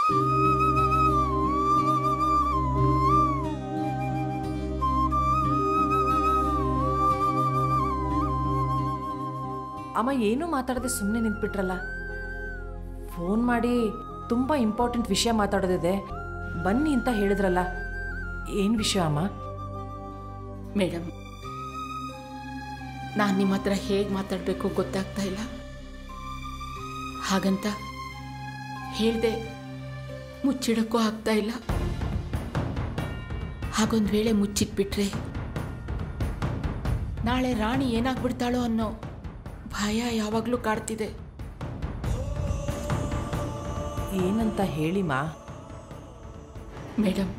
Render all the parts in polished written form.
ಅಮ್ಮ ಏನೂ ಮಾತಾಡದೆ ಸುಮ್ಮನೆ ನಿಂತ್ಬಿಟ್ರಲ್ಲ. ಫೋನ್ ಮಾಡಿ ತುಂಬ ಇಂಪಾರ್ಟೆಂಟ್ ವಿಷಯ ಮಾತಾಡೋದಿದೆ ಬನ್ನಿ ಅಂತ ಹೇಳಿದ್ರಲ್ಲ. ಏನು ವಿಷಯ ಅಮ್ಮ? ಮೇಡಮ್, ನಾನು ನಿಮ್ಮ ಹತ್ರ ಹೇಗೆ ಮಾತಾಡಬೇಕು ಗೊತ್ತಾಗ್ತಾ ಇಲ್ಲ. ಹಾಗಂತ ಹೇಳ್ದೆ ಮುಚ್ಚಿಡಕ್ಕೂ ಆಗ್ತಾ ಇಲ್ಲ. ಹಾಗೊಂದು ವೇಳೆ ಮುಚ್ಚಿಟ್ಬಿಟ್ರೆ ನಾಳೆ ರಾಣಿ ಏನಾಗ್ಬಿಡ್ತಾಳೋ ಅನ್ನೋ ಭಯ ಯಾವಾಗಲೂ ಕಾಡ್ತಿದೆ. ಏನಂತ ಹೇಳಿಮಾ? ಮೇಡಮ್,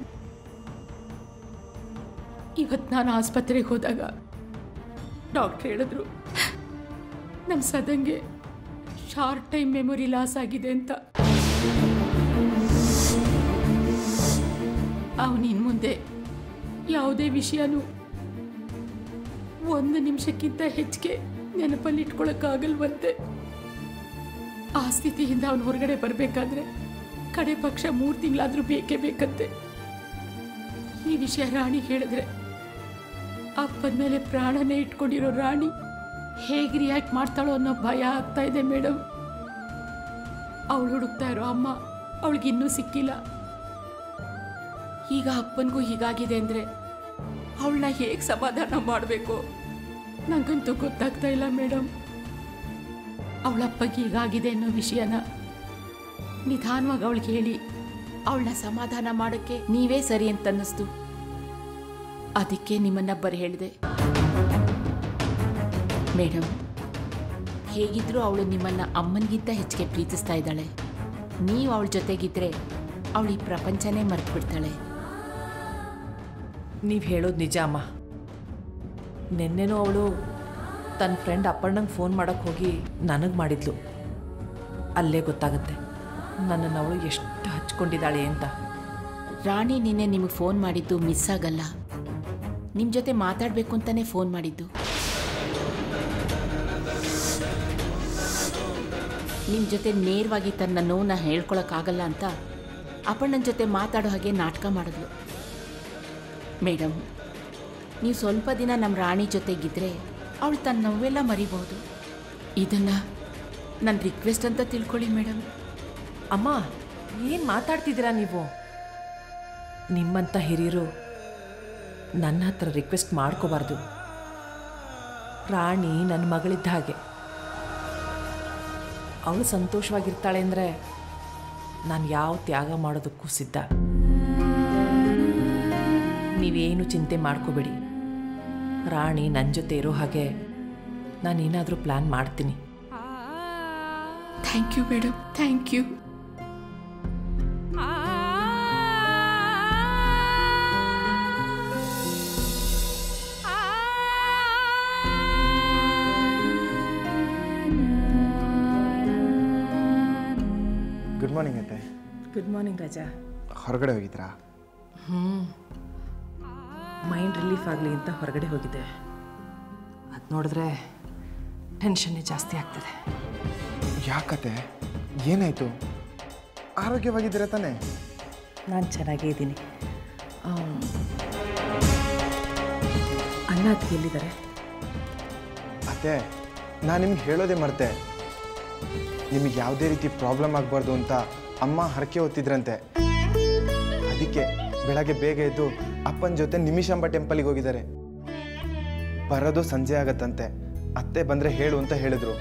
ಇವತ್ತು ನಾನು ಆಸ್ಪತ್ರೆಗೆ ಹೋದಾಗ ಡಾಕ್ಟ್ರ್ ಹೇಳಿದ್ರು ನಮ್ಮ ಸದಂಗೆ ಶಾರ್ಟ್ ಟೈಮ್ ಮೆಮೊರಿ ಲಾಸ್ ಆಗಿದೆ ಅಂತ. ಅವನಿನ್ ಮುಂದೆ ಯಾವುದೇ ವಿಷಯನೂ 1 ನಿಮಿಷಕ್ಕಿಂತ ಹೆಚ್ಚಿಗೆ ನೆನಪಲ್ಲಿ ಇಟ್ಕೊಳ್ಳೋಕ್ಕಾಗಲ್ವಂತೆ. ಆ ಸ್ಥಿತಿಯಿಂದ ಅವನು ಹೊರಗಡೆ ಬರಬೇಕಾದ್ರೆ ಕಡೆ ಪಕ್ಷ 3 ತಿಂಗಳಾದರೂ ಬೇಕೇ ಬೇಕಂತೆ. ಈ ವಿಷಯ ರಾಣಿ ಹೇಳಿದ್ರೆ ಅಪ್ಪನ ಮೇಲೆ ಪ್ರಾಣನೇ ಇಟ್ಕೊಂಡಿರೋ ರಾಣಿ ಹೇಗೆ ರಿಯಾಕ್ಟ್ ಮಾಡ್ತಾಳೋ ಅನ್ನೋ ಭಯ ಆಗ್ತಾ ಇದೆ ಮೇಡಮ್. ಅವಳು ಹುಡುಕ್ತಾ ಇರೋ ಅಮ್ಮ ಅವಳಿಗಿನ್ನೂ ಸಿಕ್ಕಿಲ್ಲ. ಈಗ ಅಪ್ಪನಿಗೂ ಹೀಗಾಗಿದೆ ಅಂದರೆ ಅವಳನ್ನ ಹೇಗೆ ಸಮಾಧಾನ ಮಾಡಬೇಕು ನನಗಂತೂ ಗೊತ್ತಾಗ್ತಾ ಇಲ್ಲ ಮೇಡಮ್. ಅವಳಪ್ಪಗೆ ಹೀಗಾಗಿದೆ ಅನ್ನೋ ವಿಷಯನ ನಿಧಾನವಾಗಿ ಅವಳಿಗೆ ಹೇಳಿ ಅವಳನ್ನ ಸಮಾಧಾನ ಮಾಡೋಕ್ಕೆ ನೀವೇ ಸರಿ ಅಂತ ಅನ್ನಿಸ್ತು. ಅದಕ್ಕೆ ನಿಮ್ಮನ್ನ ಬರೀ ಹೇಳಿದೆ. ಮೇಡಮ್, ಹೇಗಿದ್ರೂ ಅವಳು ನಿಮ್ಮನ್ನ ಅಮ್ಮನಿಗಿಂತ ಹೆಚ್ಚಿಗೆ ಪ್ರೀತಿಸ್ತಾ ಇದ್ದಾಳೆ. ನೀವು ಅವಳ ಜೊತೆಗಿದ್ರೆ ಅವಳು ಈ ಪ್ರಪಂಚನೇ ಮರೆತು ಬಿಡ್ತಾಳೆ. ನೀವು ಹೇಳೋದು ನಿಜ ಅಮ್ಮ. ನೆನ್ನೆನೂ ಅವಳು ತನ್ನ ಫ್ರೆಂಡ್ ಅಪ್ಪಣ್ಣಂಗೆ ಫೋನ್ ಮಾಡೋಕ್ಕೆ ಹೋಗಿ ನನಗೆ ಮಾಡಿದ್ಲು. ಅಲ್ಲೇ ಗೊತ್ತಾಗುತ್ತೆ ನನ್ನನ್ನು ಅವಳು ಎಷ್ಟು ಹಚ್ಕೊಂಡಿದ್ದಾಳೆ ಅಂತ. ರಾಣಿ ನಿನ್ನೆ ನಿಮಗೆ ಫೋನ್ ಮಾಡಿದ್ದು ಮಿಸ್ ಆಗಲ್ಲ, ನಿಮ್ಮ ಜೊತೆ ಮಾತಾಡಬೇಕು ಅಂತಲೇ ಫೋನ್ ಮಾಡಿದ್ದು. ನಿಮ್ಮ ಜೊತೆ ನೇರವಾಗಿ ತನ್ನ ನೋವನ್ನ ಹೇಳ್ಕೊಳಕ್ಕಾಗಲ್ಲ ಅಂತ ಅಪ್ಪಣ್ಣನ ಜೊತೆ ಮಾತಾಡೋ ಹಾಗೆ ನಾಟಕ ಮಾಡಿದ್ಲು. ಮೇಡಮ್, ನೀವು ಸ್ವಲ್ಪ ದಿನ ನಮ್ಮ ರಾಣಿ ಜೊತೆಗಿದ್ರೆ ಅವಳು ತನ್ನ ನೋವೆಲ್ಲ ಮರಿಬಹುದು. ಇದನ್ನು ನನ್ನ ರಿಕ್ವೆಸ್ಟ್ ಅಂತ ತಿಳ್ಕೊಳ್ಳಿ ಮೇಡಮ್. ಅಮ್ಮ, ಏನು ಮಾತಾಡ್ತಿದ್ದೀರಾ ನೀವು? ನಿಮ್ಮಂಥ ಹಿರಿಯರು ನನ್ನ ಹತ್ರ ರಿಕ್ವೆಸ್ಟ್ ಮಾಡ್ಕೋಬಾರ್ದು. ರಾಣಿ ನನ್ನ ಮಗಳಿದ್ದ ಹಾಗೆ. ಅವಳು ಸಂತೋಷವಾಗಿರ್ತಾಳೆ ಅಂದರೆ ನಾನು ಯಾವ ತ್ಯಾಗ ಮಾಡೋದಕ್ಕೂ ಸಿದ್ಧ. ನೀವೇನು ಚಿಂತೆ ಮಾಡ್ಕೋಬೇಡಿ. ರಾಣಿ ನನ್ನ ಜೊತೆ ಇರೋ ಹಾಗೆ ನಾನೇನಾದರೂ ಪ್ಲ್ಯಾನ್ ಮಾಡ್ತೀನಿ. Thank you madam, thank you. Good morning ಅತ್ತೆ. Good morning Raja. ಹೊರಗಡೆ ಹೋಗಿದ್ರಾ? ಮೈಂಡ್ ರಿಲೀಫ್ ಆಗಲಿ ಅಂತ ಹೊರಗಡೆ ಹೋಗಿದ್ದೆ. ಅದು ನೋಡಿದ್ರೆ ಟೆನ್ಷನ್ನೇ ಜಾಸ್ತಿ ಆಗ್ತದೆ. ಯಾಕತ್ತೆ, ಏನಾಯಿತು? ಆರೋಗ್ಯವಾಗಿದ್ದೀರ ತಾನೇ? ನಾನು ಚೆನ್ನಾಗೇ ಇದ್ದೀನಿ. ಅಣ್ಣ ಅದಕ್ಕೆ ಎಲ್ಲಿದ್ದಾರೆ? ಅತ್ತೆ, ನಾನು ನಿಮ್ಗೆ ಹೇಳೋದೇ ಮರ್ತೆ. ನಿಮಗೆ ಯಾವುದೇ ರೀತಿ ಪ್ರಾಬ್ಲಮ್ ಆಗಬಾರ್ದು ಅಂತ ಅಮ್ಮ ಹರಕೆ ಹೊತ್ತಿದ್ರಂತೆ. ಅದಕ್ಕೆ ಬೆಳಗ್ಗೆ ಬೇಗ ಎದ್ದು ಅಪ್ಪನ ಜೊತೆ ನಿಮಿಷಾಂಬ ಟೆಂಪಲಿಗೆ ಹೋಗಿದ್ದಾರೆ. ಬರೋದು ಸಂಜೆ ಆಗತ್ತಂತೆ. ಅತ್ತೆ ಬಂದರೆ ಹೇಳು ಅಂತ ಹೇಳಿದ್ರು.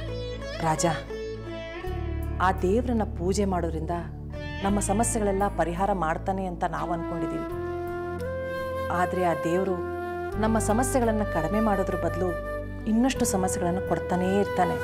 ರಾಜ, ಆ ದೇವ್ರನ್ನ ಪೂಜೆ ಮಾಡೋದ್ರಿಂದ ನಮ್ಮ ಸಮಸ್ಯೆಗಳೆಲ್ಲ ಪರಿಹಾರ ಮಾಡ್ತಾನೆ ಅಂತ ನಾವು ಅಂದ್ಕೊಂಡಿದ್ದೀವಿ. ಆದರೆ ಆ ದೇವರು ನಮ್ಮ ಸಮಸ್ಯೆಗಳನ್ನು ಕಡಿಮೆ ಮಾಡೋದ್ರ ಬದಲು ಇನ್ನಷ್ಟು ಸಮಸ್ಯೆಗಳನ್ನು ಕೊಡ್ತಾನೇ ಇರ್ತಾನೆ.